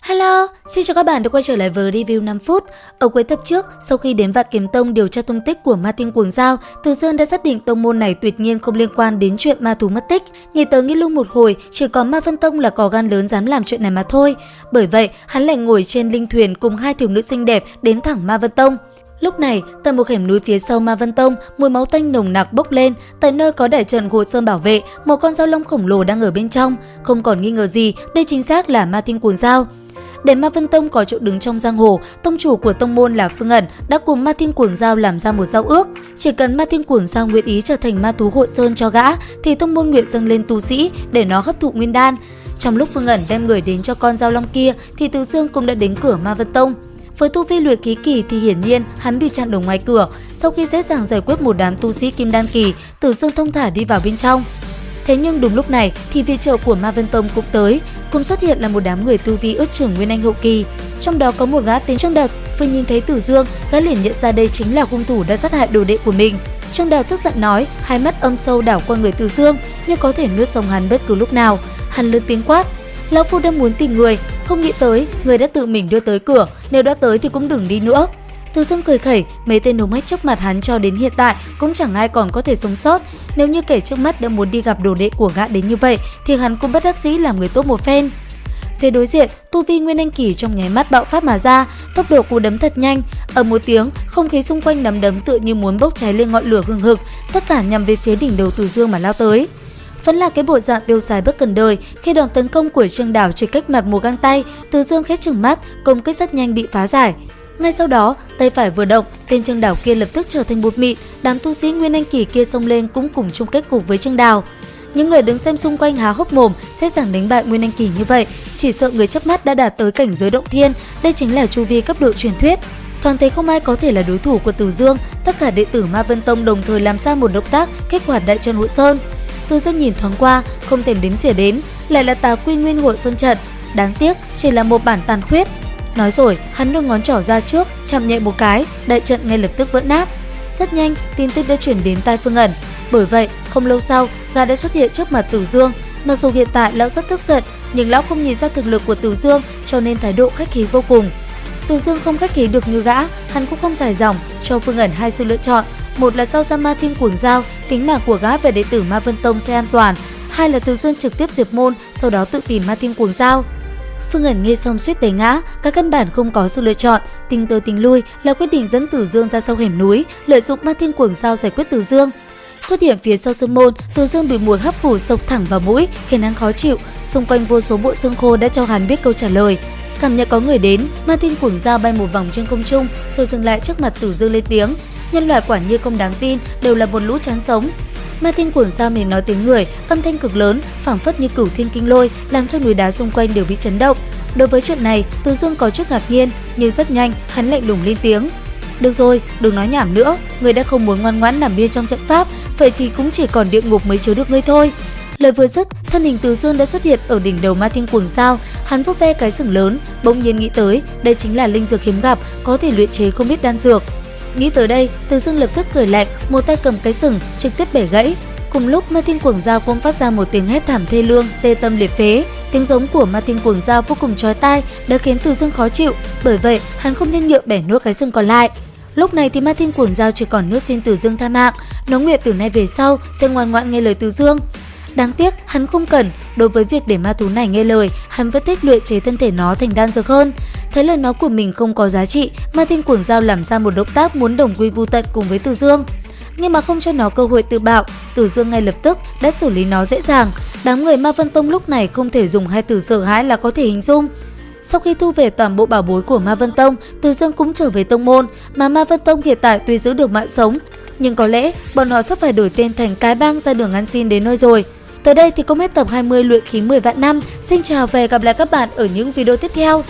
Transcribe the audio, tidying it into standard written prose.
Hello, xin chào các bạn đã quay trở lại với review 5 phút. Ở cuối tập trước, sau khi đến Vạn Kiếm Tông điều tra tung tích của ma tiên cuồng dao, Từ Dương đã xác định tông môn này tuyệt nhiên không liên quan đến chuyện ma thú mất tích. Nghĩ tới nghĩ lui một hồi, chỉ có Ma Vân Tông là có gan lớn dám làm chuyện này mà thôi. Bởi vậy, hắn lại ngồi trên linh thuyền cùng hai thiếu nữ xinh đẹp đến thẳng Ma Vân Tông. Lúc này, tại một hẻm núi phía sau Ma Vân Tông, mùi máu tanh nồng nặc bốc lên. Tại nơi có đại trận Hồ Sơn bảo vệ, một con dao long khổng lồ đang ở bên trong. Không còn nghi ngờ gì, đây chính xác là ma tiên cuồng dao. Để Ma Vân Tông có chỗ đứng trong giang hồ, tông chủ của tông môn là Phương Ẩn đã cùng Ma Thiên Cuồng Dao làm ra một giao ước. Chỉ cần Ma Thiên Cuồng Dao nguyện ý trở thành ma thú Hộ Sơn cho gã, thì tông môn nguyện dâng lên tu sĩ để nó hấp thụ nguyên đan. Trong lúc Phương Ẩn đem người đến cho con dao long kia, thì Từ Dương cũng đã đến cửa Ma Vân Tông. Với tu vi luyện khí kỳ thì hiển nhiên hắn bị chặn ở ngoài cửa. Sau khi dễ dàng giải quyết một đám tu sĩ kim đan kỳ, Từ Dương thông thả đi vào bên trong. Thế nhưng đúng lúc này thì viện trợ của Ma Vân Tông cũng tới, cùng xuất hiện là một đám người tu vi ước chừng nguyên anh hậu kỳ. Trong đó có một gã tên Trương Đào, vừa nhìn thấy Từ Dương, gã liền nhận ra đây chính là hung thủ đã sát hại đồ đệ của mình. Trương Đào tức giận nói, hai mắt âm sâu đảo qua người Từ Dương, như có thể nuốt sống hắn bất cứ lúc nào. Hắn lớn tiếng quát, lão phu đang muốn tìm người, không nghĩ tới người đã tự mình đưa tới cửa, nếu đã tới thì cũng đừng đi nữa. Từ Dương cười khẩy, mấy tên hống hách trước mặt hắn cho đến hiện tại cũng chẳng ai còn có thể sống sót. Nếu như kẻ trước mắt đã muốn đi gặp đồ đệ của gã đến như vậy, thì hắn cũng bất đắc dĩ làm người tốt một phen. Phía đối diện, tu vi nguyên anh kỳ trong nháy mắt bạo phát mà ra, tốc độ cú đấm thật nhanh. Ở một tiếng, không khí xung quanh nắm đấm tựa như muốn bốc cháy lên ngọn lửa hừng hực, tất cả nhằm về phía đỉnh đầu Từ Dương mà lao tới. Vẫn là cái bộ dạng tiêu sái bất cần đời, khi đòn tấn công của Trương Đào chỉ cách mặt một găng tay, Từ Dương khẽ trừng mắt, công kích rất nhanh bị phá giải. Ngay sau đó, tay phải vừa động, tên Trương Đào kia lập tức trở thành bột mịn, đám tu sĩ nguyên anh kỳ kia xông lên cũng cùng chung kết cục với Trương Đào. Những người đứng xem xung quanh há hốc mồm, dễ dàng đánh bại nguyên anh kỳ như vậy, chỉ sợ người chớp mắt đã đạt tới cảnh giới động thiên, đây chính là chu vi cấp độ truyền thuyết. Thoáng thấy không ai có thể là đối thủ của Từ Dương, tất cả đệ tử Ma Vân Tông đồng thời làm ra một động tác kích hoạt đại trận Hộ Sơn. Từ Dương nhìn thoáng qua, không thèm đếm xỉa đến, lại là Tà Quy Nguyên Hộ Sơn trận, đáng tiếc chỉ là một bản tàn khuyết. Nói rồi, hắn đưa ngón trỏ ra trước, chạm nhẹ một cái, đại trận ngay lập tức vỡ nát. Rất nhanh, tin tức đã chuyển đến tai Phương Ẩn. Bởi vậy, không lâu sau, gã đã xuất hiện trước mặt Từ Dương. Mặc dù hiện tại lão rất tức giận, nhưng lão không nhìn ra thực lực của Từ Dương, cho nên thái độ khách khí vô cùng. Từ Dương không khách khí được như gã, hắn cũng không dài dòng, cho Phương Ẩn hai sự lựa chọn. Một là giao ra Ma Thiên Cuồng Dao, tính mạng của gã về đệ tử Ma Vân Tông sẽ an toàn. Hai là Từ Dương trực tiếp diệt môn, sau đó tự tìm Ma Thiên Cuồng Dao. Phương Ẩn nghe xong suýt té ngã, các căn bản không có sự lựa chọn, tính tới tính lui là quyết định dẫn Từ Dương ra sau hẻm núi, lợi dụng Ma Thiên Cuồng Dao giải quyết Từ Dương. Xuất hiện phía sau sơn môn, Từ Dương bị mùi hấp phù xộc thẳng vào mũi, khiến hắn khó chịu. Xung quanh vô số bộ xương khô đã cho hắn biết câu trả lời. Cảm nhận có người đến, Ma Thiên Cuồng Dao bay một vòng trên không trung, rồi dừng lại trước mặt Từ Dương lên tiếng: nhân loại quả nhiên không đáng tin, đều là một lũ chán sống. Ma Thiên Cuồng Dao miệng nói tiếng người, âm thanh cực lớn, phảng phất như cửu thiên kinh lôi, làm cho núi đá xung quanh đều bị chấn động. Đối với chuyện này, Từ Dương có chút ngạc nhiên, nhưng rất nhanh hắn lạnh lùng lên tiếng: được rồi, đừng nói nhảm nữa, người đã không muốn ngoan ngoãn nằm yên trong trận pháp, vậy thì cũng chỉ còn địa ngục mới chứa được ngươi thôi. Lời vừa dứt, thân hình Từ Dương đã xuất hiện ở đỉnh đầu Ma Thiên Cuồng Dao, hắn vuốt ve cái sừng lớn, bỗng nhiên nghĩ tới, đây chính là linh dược hiếm gặp, có thể luyện chế không biết đan dược. Nghĩ tới đây, Từ Dương lập tức cười lạnh, một tay cầm cái sừng trực tiếp bẻ gãy. Cùng lúc, Ma Thiên Cuồng Dao cũng phát ra một tiếng hét thảm thê lương, tê tâm liệt phế. Tiếng giống của Ma Thiên Cuồng Dao vô cùng chói tai, đã khiến Từ Dương khó chịu, bởi vậy hắn không nhân nhượng bẻ nuốt cái sừng còn lại. Lúc này thì Ma Thiên Cuồng Dao chỉ còn nước xin Từ Dương tha mạng, nó nguyện từ nay về sau sẽ ngoan ngoãn nghe lời Từ Dương. Đáng tiếc hắn không cần, đối với việc để ma thú này nghe lời, hắn vẫn thích luyện chế thân thể nó thành đan dược hơn. Thấy lời nói của mình không có giá trị, Ma Thiên Cuồng Dao làm ra một động tác muốn đồng quy vu tận cùng với Từ Dương. Nhưng mà không cho nó cơ hội tự bạo, Từ Dương ngay lập tức đã xử lý nó dễ dàng. Đám người Ma Vân Tông lúc này không thể dùng hai từ sợ hãi là có thể hình dung. Sau khi thu về toàn bộ bảo bối của Ma Vân Tông, Từ Dương cũng trở về tông môn, mà Ma Vân Tông hiện tại tuy giữ được mạng sống, nhưng có lẽ bọn họ sắp phải đổi tên thành cái bang ra đường ăn xin đến nơi rồi. Tới đây thì cũng hết tập 20 luyện khí 10 vạn năm. Xin chào và hẹn gặp lại các bạn ở những video tiếp theo.